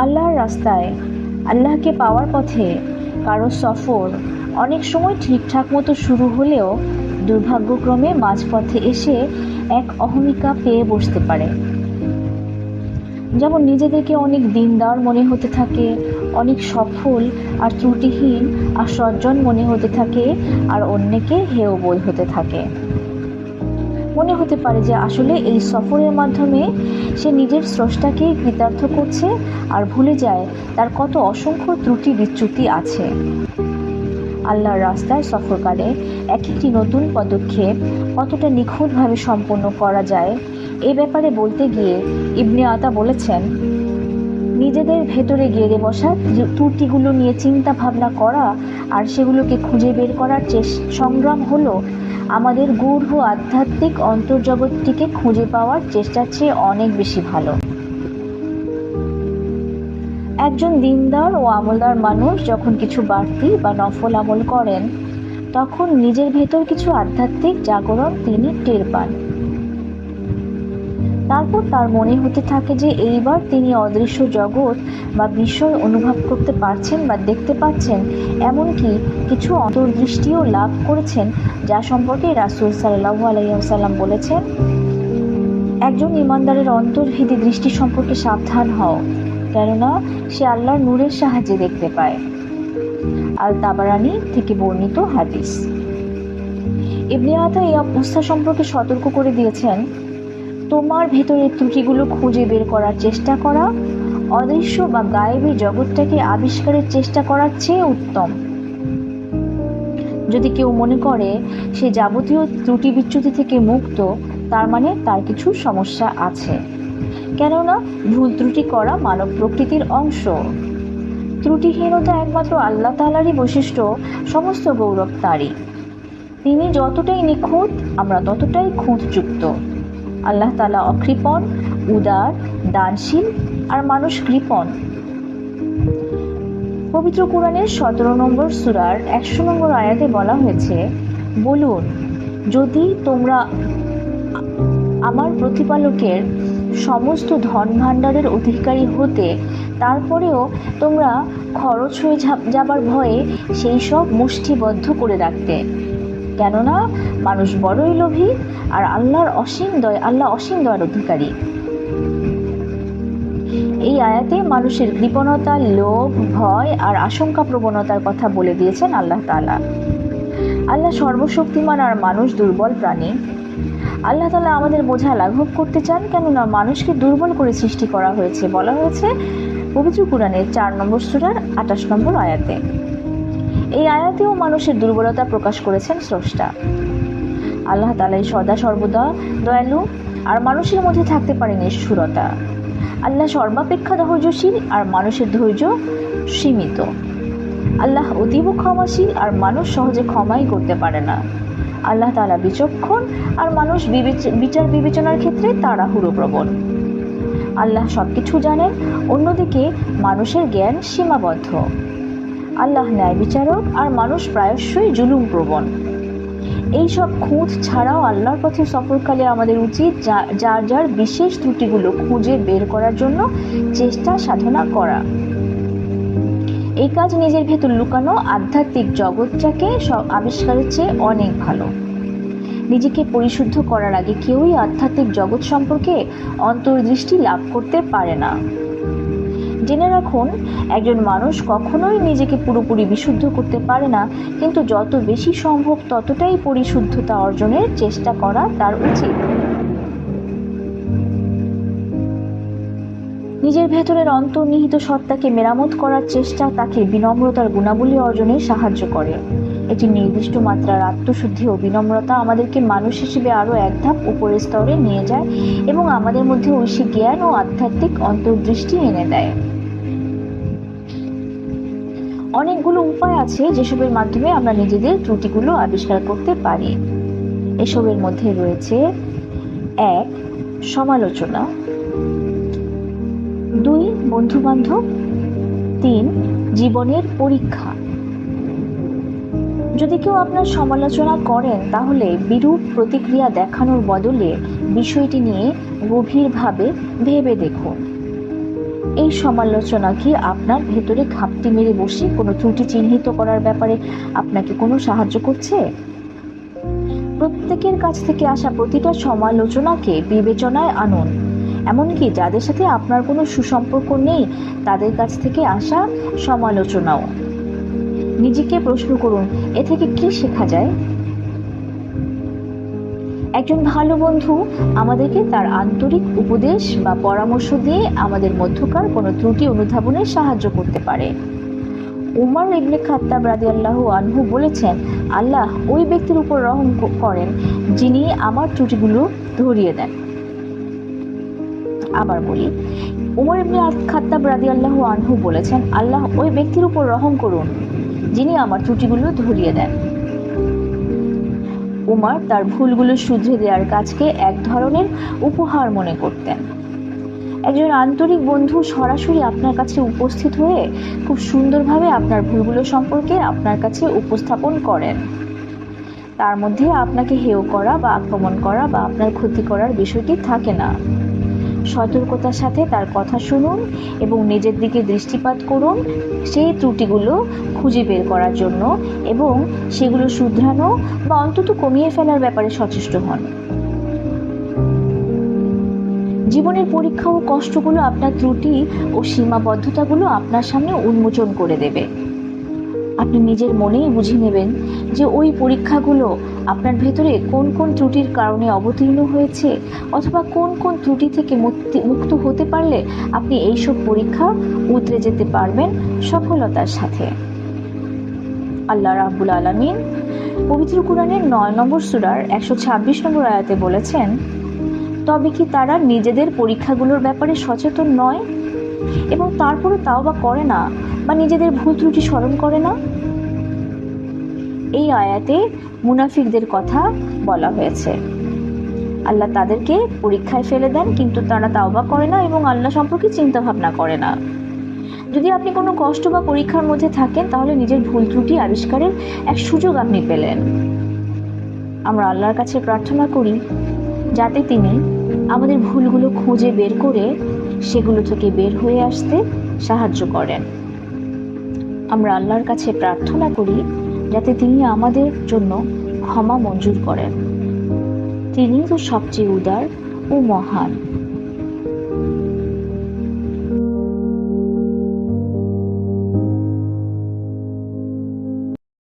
আল্লাহর রাস্তায় আল্লাহকে পাওয়ার পথে কারো সফর অনেক সময় ঠিকঠাক মতো শুরু হলেও দুর্ভাগ্যক্রমে মাঝপথে এসে এক অহমিকা পেয়ে বসতে পারে। যেমন নিজেদেরকে অনেক দিনদার মনে হতে থাকে, অনেক সফল আর ত্রুটিহীন আর সজ্জন মনে হতে থাকে, আর অন্যকে হেয় বোধ হতে থাকে। মনে হতে পারে যে আসলে এই সফরের মাধ্যমে সে নিজের স্রষ্টাকেই কৃতার্থ করছে আর ভুলে যায় তার কত অসংখ্য ত্রুটি বিচ্যুতি আছে। আল্লাহর রাস্তায় সফরকালে এক একটি নতুন পদক্ষেপ কতটা নিখুঁতভাবে সম্পন্ন করা যায় এ ব্যাপারে বলতে গিয়ে ইবনে আতা বলেছেন, নিজেদের ভেতরে গেড়ে বসা ত্রুটিগুলো নিয়ে চিন্তা ভাবনা করা আর সেগুলোকে খুঁজে বের করার সংগ্রাম হলো আমাদের গূঢ় আধ্যাত্মিক অন্তর্জগৎটিকে খুঁজে পাওয়ার চেষ্টার চেয়ে অনেক বেশি ভালো। একজন দিনদার ও আমলদার মানুষ যখন কিছু বাড়তি বা নফল আমল করেন তখন নিজের ভেতর কিছু আধ্যাত্মিক জাগরণ তিনি টের পান। তারপর তার মনে হতে থাকে যে এইবার তিনি অদৃশ্য জগৎ বা বিষয় অনুভব করতে পারছেন বা দেখতে পাচ্ছেন, এমনকি কিছু অন্তর্দৃষ্টিও লাভ করেছেন, যা সম্পর্কে রাসূল সাল্লাল্লাহু আলাইহি ওয়াসাল্লাম বলেছেন, একজন ঈমানদারের অন্তর্ভেদী দৃষ্টি সম্পর্কে সাবধান হও, কেননা সে আল্লাহর নূরের সাহায্যে দেখতে পায়। আল তাবারানী থেকে বর্ণিত হাদিস। ইবনে আতা এই অবস্থা সম্পর্কে সতর্ক করে দিয়েছেন, তোমার ভেতরের ত্রুটিগুলো খুঁজে বের করার চেষ্টা করা অদৃশ্য বা গায়েবী জগৎটাকে আবিষ্কারের চেষ্টা করার চেয়ে উত্তম। যদি কেউ মনে করে সে যাবতীয় ত্রুটি বিচ্যুতি থেকে মুক্ত, তার মানে তার কিছু সমস্যা আছে, কেননা ভুল ত্রুটি করা মানব প্রকৃতির অংশ। ত্রুটিহীনতা একমাত্র আল্লাহ তাআলারই বৈশিষ্ট্য, সমস্ত গৌরব তারই। তিনি যতটাই নিখুঁত, আমরা ততটাই খুঁতযুক্ত। আল্লাহ তাআলা অকৃপণ, উদার, দানশীল, আর মানুষ কৃপণ। পবিত্র কোরআনের 17 নম্বর সূরার 100 নম্বর আয়াতে বলা হয়েছে, বলুন, যদি তোমরা আমার প্রতিপালকের সমস্ত ধন ভাণ্ডারের অধিকারী হতে, তারপরেও তোমরা খরচ হয়ে যাবার ভয়ে সেই সব মুষ্টিবদ্ধ করে রাখতে, কেননা মানুষ বড়ই লোভী আর আল্লাহ অসীম দয়ার অধিকারী। এই আয়াতে মানুষের কৃপণতা, লোভ, ভয় আর আশঙ্কা প্রবণতার কথা বলে দিয়েছেন আল্লাহ তাআলা। আল্লাহ সর্বশক্তিমান আর মানুষ দুর্বল প্রাণী। আল্লাহ তাআলা আমাদের বোঝা লাঘব করতে চান, কেননা মানুষকে দুর্বল করে সৃষ্টি করা হয়েছে, বলা হয়েছে পবিত্র কোরআনের 4 নম্বর সূরার 28 নম্বর আয়াতে। এই আয়াতেও মানুষের দুর্বলতা প্রকাশ করেছেন স্রষ্টা। আল্লাহ তাআলা সদা সর্বদা দয়ালু, আর মানুষের মধ্যে থাকতে পারে নিষ্ঠুরতা। আল্লাহ সর্বাপেক্ষা ধৈর্যশীল, আর মানুষের ধৈর্য সীমিত। আল্লাহ অতীব ক্ষমাশীল, আর মানুষ সহজে ক্ষমাই করতে পারে না। আল্লাহ তাআলা বিচক্ষণ, আর মানুষ বিচার বিবেচনার ক্ষেত্রে তাড়াহুড়ো প্রবণ। আল্লাহ সবকিছু জানেন, অন্যদিকে মানুষের জ্ঞান সীমাবদ্ধ। আল্লাহ ন্যায় বিচারক, আর মানুষ প্রায়শই জুলুম প্রবণ। এইসব খুঁত ছাড়াও আল্লাহর পথে সফরকালে আমাদের উচিত যার যার বিশেষ ত্রুটিগুলো খুঁজে বের করার জন্য চেষ্টা সাধনা করা। এই কাজ নিজের ভেতর লুকানো আধ্যাত্মিক জগৎটাকে আবিষ্কারের চেয়ে অনেক ভালো। নিজেকে পরিশুদ্ধ করার আগে কেউই আধ্যাত্মিক জগৎ সম্পর্কে অন্তর্দৃষ্টি লাভ করতে পারে না। জেনে রাখুন, একজন মানুষ কখনোই নিজেকে পুরোপুরি বিশুদ্ধ করতে পারে না, কিন্তু যত বেশি সম্ভব ততটাই পরিশুদ্ধতা অর্জনের চেষ্টা করা তার উচিত। নিজের ভেতরের অন্তর্নিহিত সত্তাকে মেরামত করার চেষ্টা তাকে বিনম্রতার গুণাবলী অর্জনে সাহায্য করে। এটি নির্দিষ্ট মাত্রার আত্মশুদ্ধি ও বিনম্রতা আমাদেরকে মানুষ হিসেবে আরও এক ধাপ উপরের স্তরে নিয়ে যায় এবং আমাদের মধ্যে ঐশী জ্ঞান ও আধ্যাত্মিক অন্তর্দৃষ্টি এনে দেয়। অনেকগুলো উপায় আছে যেসবের মাধ্যমে আমরা নিজেদের ত্রুটিগুলো আবিষ্কার করতে পারি। এসবের মধ্যে রয়েছে 1. সমালোচনা, 2. বন্ধুবান্ধব, 3. জীবনের পরীক্ষা। যদি কেউ আপনার সমালোচনা করেন, তাহলে বিরূপ প্রতিক্রিয়া দেখানোর বদলে বিষয়টি নিয়ে গভীরভাবে ভেবে দেখুন। এই সমালোচনা কি আপনার ভেতরে ঘাপটি মেরে বসে কোনো ত্রুটি চিহ্নিত করার ব্যাপারে আপনাকে কোনো সাহায্য করছে? প্রত্যেকের কাছ থেকে আসা প্রতিটা সমালোচনাকে বিবেচনায় আনুন, এমনকি যাদের সাথে আপনার কোনো সুসম্পর্ক নেই তাদের কাছ থেকে আসা সমালোচনাও। নিজেকে প্রশ্ন করুন, এ থেকে কি শেখা যায়? একজন ভালো বন্ধু আমাদেরকে তার আন্তরিক উপদেশ বা পরামর্শ দিয়ে আমাদের মধ্যকার কোনো ত্রুটি অনুধাবনে সাহায্য করতে পারে। উমর ইবনে খাত্তাব রাদিয়াল্লাহু আনহু বলেছেন, আল্লাহ ওই ব্যক্তির উপর রহম করেন যিনি আমার ত্রুটিগুলো ধরিয়ে দেন। আবার বলি, উমর ইবনে খাত্তাব রাদিয়াল্লাহু আনহু বলেছেন, আল্লাহ ওই ব্যক্তির উপর রহম করুন যিনি আমার ত্রুটিগুলো ধরিয়ে দেন। উমর তার ভুলগুলো শুধরে দেওয়ার কাজকে এক ধরনের উপহার মনে করতেন। একজন আন্তরিক বন্ধু সরাসরি আপনার কাছে উপস্থিত হয়ে খুব সুন্দরভাবে আপনার ভুলগুলো সম্পর্কে আপনার কাছে উপস্থাপন করেন। তার মধ্যে আপনাকে হেয় করা বা আক্রমণ করা বা আপনার ক্ষতি করার বিষয়টি থাকে না। সতর্কতার সাথে তার কথা শুনুন এবং নিজের দিকে দৃষ্টিপাত করুন সেই ত্রুটিগুলো খুঁজে বের করার জন্য এবং সেগুলো শুধরানো বা অন্তত কমিয়ে ফেলার ব্যাপারে সচেষ্ট হন। জীবনের পরীক্ষা ও কষ্টগুলো আপনার ত্রুটি ও সীমাবদ্ধতাগুলো আপনার সামনে উন্মোচন করে দেবে। আপনি নিজের মনেই বুঝে নেবেন যে ওই পরীক্ষাগুলো আপনার ভেতরে কোন কোন ত্রুটির কারণে অবতীর্ণ হয়েছে, অথবা কোন কোন ত্রুটি থেকে মুক্ত হতে পারলে আপনি এইসব পরীক্ষা উতরে যেতে পারবেন সফলতার সাথে। আল্লাহ রাব্বুল আলামিন পবিত্র কুরআনের 9 নম্বর সূরার 126 নম্বর আয়াতে বলেছেন, তবে কি তারা নিজেদের পরীক্ষাগুলোর ব্যাপারে সচেতন নয় এবং তারপরে তাওবা করে না বা নিজেদের ভুল ত্রুটি স্মরণ করে না? এই আয়াতে মুনাফিকদের কথা বলা হয়েছে। আল্লাহ তাদেরকে পরীক্ষায় ফেলে দেন, কিন্তু তারা তাওবা করে না এবং আল্লাহ সম্পর্কে চিন্তা ভাবনা করে না। যদি আপনি কোনো কষ্ট বা পরীক্ষার মধ্যে থাকেন তাহলে নিজের ভুল ত্রুটি আবিষ্কারের এক সুযোগ আপনি পেলেন। আমরা আল্লাহর কাছে প্রার্থনা করি যাতে তিনি আমাদের ভুলগুলো খুঁজে বের করে সেগুলো থেকে বের হয়ে আসতে সাহায্য করেন। আমরা আল্লাহর কাছে প্রার্থনা করি যাতে তিনি আমাদের জন্য ক্ষমা মঞ্জুর করেন। তিনি তো সবচেয়ে উদার ও মহান।